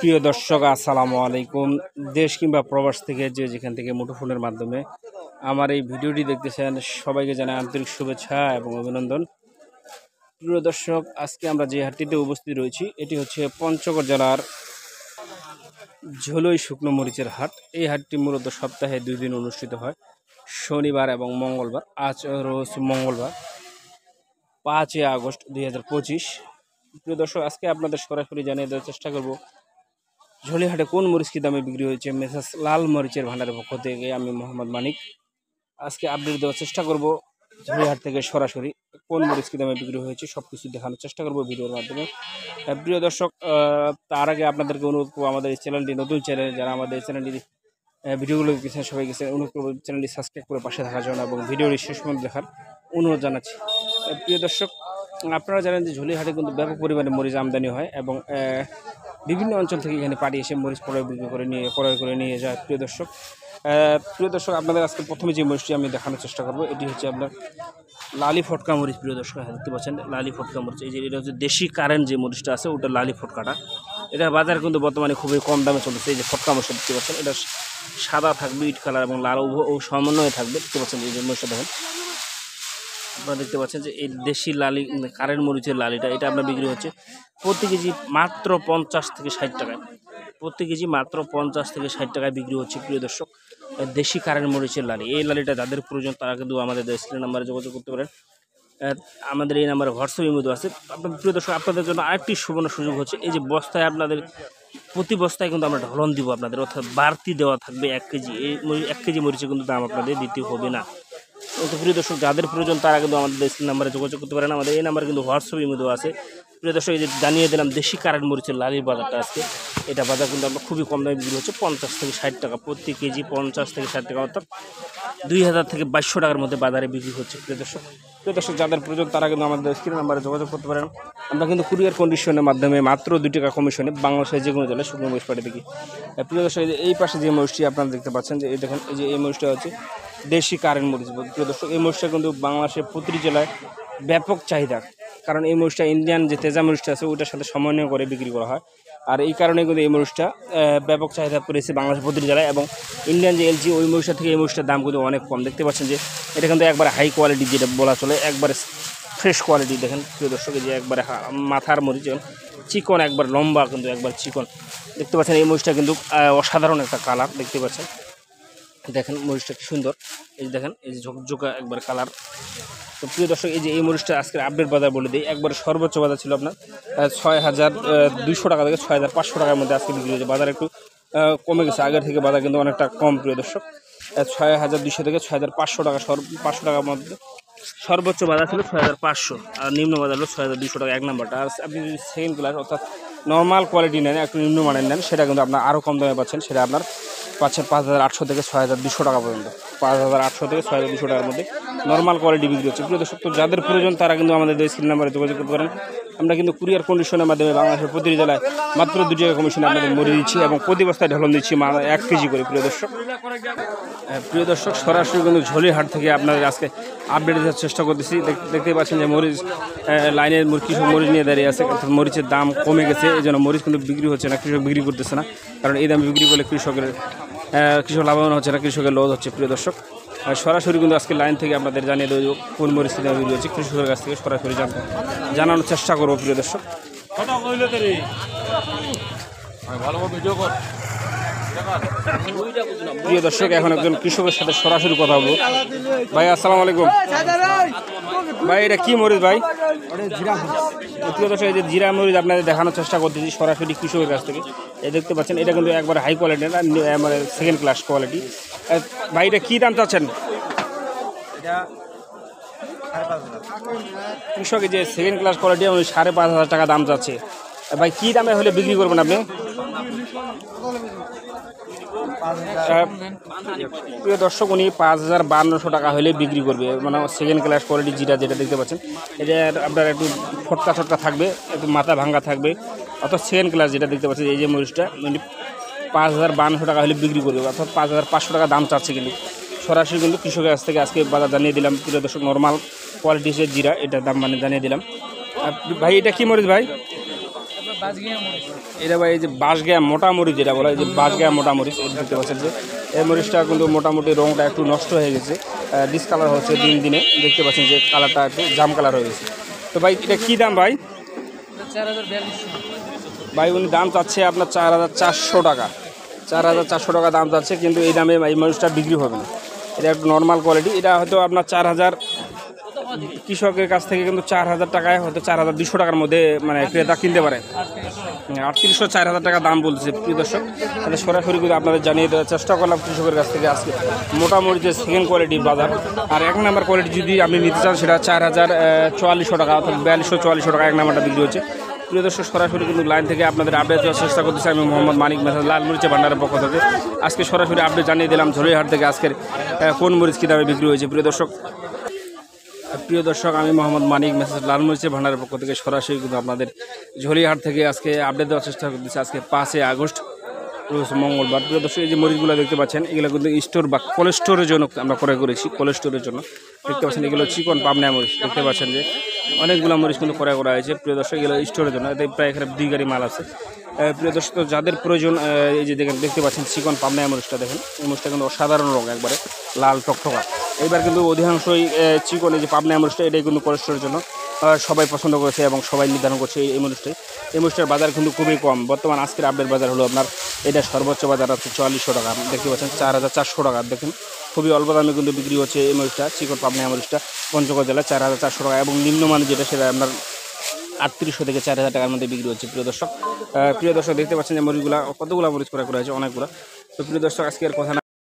প্রিয় দর্শক, আসসালামু আলাইকুম। দেশ কিংবা প্রবাস থেকে যে যেখান থেকে মুঠোফোনের মাধ্যমে আমার এই ভিডিওটি দেখতেছেন, সবাইকে জানাই আন্তরিক শুভেচ্ছা এবং অভিনন্দন। প্রিয় দর্শক, আজকে আমরা যে হাটটিতে উপস্থিত রয়েছি এটি হচ্ছে পঞ্চগড় জেলার ঝোলই শুকনো মরিচের হাট। এই হাটটি মূলত সপ্তাহে 2 দিন অনুষ্ঠিত হয়, শনিবার এবং মঙ্গলবার। আজ রোজ মঙ্গলবার, 5 আগস্ট 2025। প্রিয় দর্শক, আজকে আপনাদের সরাসরি জানিয়ে দেওয়ার চেষ্টা করব ঝোলিহাটে কোন মরিচ কি দামে বিক্রি হয়েছে। মেসার্স লাল মরিচের ভান্ডারের পক্ষ থেকে আমি মোহাম্মদ মানিক আজকে আপডেট দেওয়ার চেষ্টা করব। ঝোলিহাট থেকে সরাসরি কোন মরিচ কি দামে বিক্রি হয়েছে সবকিছু দেখানোর চেষ্টা করব ভিডিওর মাধ্যমে। প্রিয় দর্শক, তার আগে আপনাদেরকে অনুরোধ করবো, আমাদের এই চ্যানেলটি নতুন চ্যানেল, যারা আমাদের এই চ্যানেলটি ভিডিওগুলো দেখছেন সবাই গেছে অনুরোধ করবো চ্যানেলটি সাবস্ক্রাইব করে পাশে থাকার জন্য এবং ভিডিওটি শেষ পর্যন্ত দেখার অনুরোধ জানাচ্ছি। প্রিয় দর্শক, আপনারা জানেন যে ঝোলিহাটে কিন্তু ব্যাপক পরিমাণে মরিচ আমদানি হয় এবং বিভিন্ন অঞ্চল থেকে এখানে পাড়ি এসে মরিচ ক্রয় করে নিয়ে যায়। প্রিয় দর্শক, আপনাদের আজকে প্রথমে যে মরিচটি আমি দেখানোর চেষ্টা করব এটি হচ্ছে আপনার লালি ফটকা মরিচ। প্রিয় দর্শক, দেখতে পাচ্ছেন লালি ফটকা মরিচ। এই যে এটা হচ্ছে দেশি কারেন্ট যে মরিচটা আছে ওটা লালি ফটকাটা। এটা বাজার কিন্তু বর্তমানে খুবই কম দামে চলতেছে। এই যে ফটকা মরিচটা দেখতে পাচ্ছেন, এটা সাদা থাকবে, ইট কালার এবং লাল ও সমন্বয়ে থাকবে। দেখতে পাচ্ছেন এই যে মরিচটা দেখেন, আপনারা দেখতে পাচ্ছেন যে এই দেশি লালি কারেন্ট মরিচের লালিটা এটা আপনার বিক্রি হচ্ছে প্রতি কেজি মাত্র 50 থেকে 60 টাকায়। প্রতি কেজি মাত্র 50 থেকে 60 টাকায় বিক্রি হচ্ছে। প্রিয় দর্শক, দেশি কারেন্ট মরিচের লালি, এই লালিটা যাদের প্রয়োজন তারা কিন্তু আমাদের স্ক্রিন নাম্বারে যোগাযোগ করতে পারেন। আমাদের এই নাম্বারে হোয়াটসঅ্যাপ ইমো আছে। আপনাদের প্রিয় দর্শক, আপনাদের জন্য আরেকটি সুবর্ণ সুযোগ হচ্ছে, এই যে বস্তায় আপনাদের প্রতি বস্তায় কিন্তু আমরা ঢলন দিব আপনাদের, অর্থাৎ বাড়তি দেওয়া থাকবে 1 কেজি। এই 1 কেজি মরিচে কিন্তু দাম আপনাদের দিতে হবে না। তো প্রিয় দর্শক, যাদের প্রয়োজন তারা কিন্তু আমাদের স্ক্রিন নাম্বারে যোগাযোগ করতে পারেন। আমাদের এই নাম্বারে কিন্তু হোয়াটসঅ্যাপ ইমো আছে। প্রিয় দর্শক, এই যে জানিয়ে দিলাম দেশি কারেন্ট মরিচের লালির বাজারটা আজকে, এটা বাজার কিন্তু আমরা খুবই কম দামে বিক্রি হচ্ছে 50 থেকে 60 টাকা প্রতি কেজি। 50 থেকে 60 টাকা, অর্থাৎ 2000 থেকে 2200 টাকার মধ্যে বাজারে বিক্রি হচ্ছে। প্রিয় দর্শক, যাদের প্রয়োজন তারা কিন্তু আমাদের স্ক্রিন নাম্বারে যোগাযোগ করতে পারেন। আমরা কিন্তু কুরিয়ার কন্ডিশনের মাধ্যমে মাত্র 2 টাকা কমিশনে বাংলাদেশের যে কোনো জেলায় শুকনো মরিচ পাঠিয়ে দেখি। প্রিয় দর্শক, এই পাশে যে মরিচটি আপনারা দেখতে পাচ্ছেন, যে এই দেখেন, এই যে এই মরিচটা হচ্ছে দেশি কারেন্ট মরিচ। প্রিয় দর্শক, এই মরিচটা কিন্তু বাংলাদেশের প্রতিটি জেলায় ব্যাপক চাহিদা, কারণ এই মরিচটা ইন্ডিয়ান যে তেজা মরিচটা আছে ওইটার সাথে সমন্বয় করে বিক্রি করা হয়। আর এই কারণে কিন্তু এই মরিচটা ব্যাপক চাহিদা করেছে বাংলাদেশের প্রতিটি জেলায়। এবং ইন্ডিয়ান যে এলজি ওই মরিচটা থেকে এই মরিচটার দাম কিন্তু অনেক কম। দেখতে পাচ্ছেন যে এটা কিন্তু একবারে হাই কোয়ালিটি, যেটা বলা চলে একবারে ফ্রেশ কোয়ালিটি। দেখেন প্রিয় দর্শক, যে একবারে মাথার মরিচ, চিকন, একবার লম্বা, কিন্তু একবার চিকন। দেখতে পাচ্ছেন এই মরিচটা কিন্তু অসাধারণ একটা কালার। দেখতে পাচ্ছেন, দেখেন মরিচটা কি সুন্দর। এই যে দেখেন, এই যে ঝকঝকা একবার কালার। তো প্রিয় দর্শক, এই যে এই মরিচটা আজকের আপডেট বাজার বলে দিই, একবারে সর্বোচ্চ বাজার ছিল আপনার 6200 টাকা থেকে 6500 টাকার মধ্যে আজকে বিক্রি হয়েছে। বাজার একটু কমে গেছে, আগের থেকে বাজার কিন্তু অনেকটা কম। প্রিয় দর্শক, 6200 থেকে 6500 টাকা, 500 টাকার মধ্যে সর্বোচ্চ বাজার ছিল 6500, আর নিম্ন বাজার হলো 6200 টাকা এক নাম্বারটা। আর আপনি যদি সেকেন্ড ক্লাস অর্থাৎ নর্মাল কোয়ালিটি নেন, একটু নিম্নমানের নেন, সেটা কিন্তু আপনার আরও কম দামে পাচ্ছেন। সেটা আপনার পাচ্ছেন 5800 থেকে 6200 টাকা পর্যন্ত। 5800 থেকে 6200 টাকার মধ্যে নর্মাল কোয়ালিটি বিক্রি হচ্ছে। প্রিয় দর্শক, তো যাদের প্রয়োজন তারা কিন্তু আমাদের স্ক্রিন নাম্বারে যোগাযোগ করতে পারেন। আমরা কিন্তু কুরিয়ার কন্ডিশনের মাধ্যমে বাংলাদেশের প্রতিটি জেলায় মাত্র 2 টাকা কমিশনে আপনাদের মরে দিচ্ছি এবং প্রতি বস্তায় ঢলন দিচ্ছি 1 কেজি করে। প্রিয় দর্শক, সরাসরি কিন্তু ঝোলিহাট থেকে আপনাদের আজকে আপডেট দেওয়ার চেষ্টা করতেছি। দেখতে পাচ্ছেন যে মরিচ লাইনের কৃষক মরিচ নিয়ে দাঁড়িয়ে আছে, অর্থাৎ মরিচের দাম কমে গেছে, এই জন্য মরিচ কিন্তু বিক্রি হচ্ছে না, কৃষক বিক্রি করতেছে না। কারণ এই দামে বিক্রি করলে কৃষক লাভবান হচ্ছে না, কৃষকের লস হচ্ছে। প্রিয় দর্শক, সরাসরি কিন্তু আজকে লাইন থেকে আপনাদের জানিয়ে দেবো কোন মরিচ দামে বিক্রি হচ্ছে, কৃষকের কাছ থেকে সরাসরি জানানোর চেষ্টা করবো। প্রিয় দর্শক, এখন একজন কৃষকের সাথে সরাসরি কথা বলবো। ভাই, আসসালামু আলাইকুম। ভাই, এটা কি মরিচ ভাই? প্রিয় দর্শক, এই যে জিরা মরিচ আপনাদের দেখানোর চেষ্টা করতেছি সরাসরি কৃষকের কাছ থেকে। এই দেখতে পাচ্ছেন, এটা কিন্তু একবার হাই কোয়ালিটি না, মানে সেকেন্ড ক্লাস কোয়ালিটি। ভাই, এটা কী দাম চাচ্ছেন? কৃষকের যে সেকেন্ড ক্লাস কোয়ালিটি 5500 টাকা দাম চাচ্ছে। ভাই, কী দামে হলে বিক্রি করবেন আপনি? প্রিয় দর্শক, উনি 5500 টাকা হলে বিক্রি করবে, মানে সেকেন্ড ক্লাস কোয়ালিটি জিরা যেটা দেখতে পাচ্ছেন। এটা আপনার একটু ফটকা থাকবে, একটু মাথা ভাঙ্গা থাকবে, অর্থাৎ সেকেন্ড ক্লাস যেটা দেখতে পাচ্ছেন। এই যে মরিচটা উনি 5500 টাকা হলে বিক্রি করবে, অর্থাৎ 5500 টাকা দাম চাচ্ছে। কিন্তু সরাসরি কিন্তু কৃষকের কাছ থেকে আজকে বাজার জানিয়ে দিলাম। প্রিয় দর্শক, নর্মাল কোয়ালিটির যে জিরা, এটার দাম মানে জানিয়ে দিলাম। ভাই, এটা কি মরিচ ভাই? এটা ভাই এই যে বাঁশগায়া মোটা মরিচ যেটা বলা হয়, যে বাঁশগায়া মোটা মরিচ, এটা দেখতে পাচ্ছেন যে এই মরিচটা কিন্তু মোটামুটি রঙটা একটু নষ্ট হয়ে গেছে, ডিসকালার হচ্ছে দিন দিনে, দেখতে পাচ্ছেন যে কালারটা একটু জাম কালার হয়ে গেছে। তো ভাই এটা কী দাম ভাই? ভাই উনি দাম চাচ্ছে আপনার 4,400 টাকা, 4,400 টাকা দাম চাচ্ছে, কিন্তু এই দামে এই মরিচটা বিক্রি হবে না। এটা একটু নর্মাল কোয়ালিটি, এটা হয়তো আপনার 4,000 কৃষকের কাছ থেকে কিন্তু 4,000 টাকায় হয়তো 4,200 টাকার মধ্যে মানে ক্রেতা কিনতে পারে। 3800 4,000 টাকা দাম বলছে প্রিয় দর্শক। তাহলে সরাসরি কিন্তু আপনাদের জানিয়ে দেওয়ার চেষ্টা করলাম কৃষকের কাছ থেকে আজকে মোটামুটি যে সেকেন্ড কোয়ালিটি বাজার। আর এক নাম্বার কোয়ালিটি যদি আপনি নিতে চান সেটা 4,440 টাকা অর্থাৎ 4244 টাকা এক নাম্বারটা বিক্রি হচ্ছে। প্রিয় দর্শক সরাসরি কিন্তু লাইন থেকে আপনাদের আপডেট দেওয়ার চেষ্টা করতেছি আমি মোহাম্মদ মানিক মেসাজ লালমরিচা ভান্ডারের পক্ষ থেকে। আজকে সরাসরি আপডেট জানিয়ে দিলাম ঝরিয়াহাট থেকে আজকের কোন মরিচ কী দামে বিক্রি হয়েছে। প্রিয় দর্শক আমি মোহাম্মদ মানিক মেসাজ লালমরিচা ভান্ডারের পক্ষ থেকে সরাসরি কিন্তু আপনাদের ঝরিয়াহাট থেকে আজকে আপডেট দেওয়ার চেষ্টা করতেছি। আজকে 5 আগস্ট রোজ মঙ্গলবার। প্রিয় দর্শক এই যে মরিচগুলো দেখতে পাচ্ছেন এগুলো কিন্তু স্টোর বা কোল্ড স্টোরের জন্য আমরা ক্রয় করেছি, কোল্ড স্টোরের জন্য দেখতে পাচ্ছেন এগুলো চিকন পাবনা মরিচ, দেখতে পাচ্ছেন যে অনেকগুলো মরিচ কিন্তু ক্রয় করা হয়েছে। প্রিয় দর্শক এগুলো স্টোরের জন্য, এতে প্রায় এখানে 2 গাড়ি মাল আছে। প্রিয় দর্শক যাদের প্রয়োজন এই যে দেখতে পাচ্ছেন চিকন পাবনা মরিচটা দেখেন, এই মরিচটা কিন্তু অসাধারণ রঙ, একবারে লাল টকটকা। এইবার কিন্তু অধিকাংশই চিকন এই যে পাবনা মরিচটা এটাই কিন্তু কোল্ড স্টোরের জন্য সবাই পছন্দ করেছে এবং সবাই নির্ধারণ করছে এই মরিচটাই। এই মরিচটার বাজার কিন্তু খুবই কম, বর্তমান আজকের আপডেট বাজার হলো আপনার এটা সর্বোচ্চ বাজার আছে 4400 টাকা, দেখতে পাচ্ছেন 4,400 টাকা। দেখেন খুবই অল্প দামে কিন্তু বিক্রি হচ্ছে এই মরিচটা, চিকন পাবনা মরিচটা পঞ্চগড় জেলায় 4,400 টাকা এবং নিম্নমানের যেটা সেটা আপনার 3800 থেকে 4,000 টাকার মধ্যে বিক্রি হচ্ছে। প্রিয় দর্শক দেখতে পাচ্ছেন যে মরিচগুলো কতগুলো মরিচ করা হয়েছে, অনেকগুলো। তো প্রিয় দর্শক আজকের কথা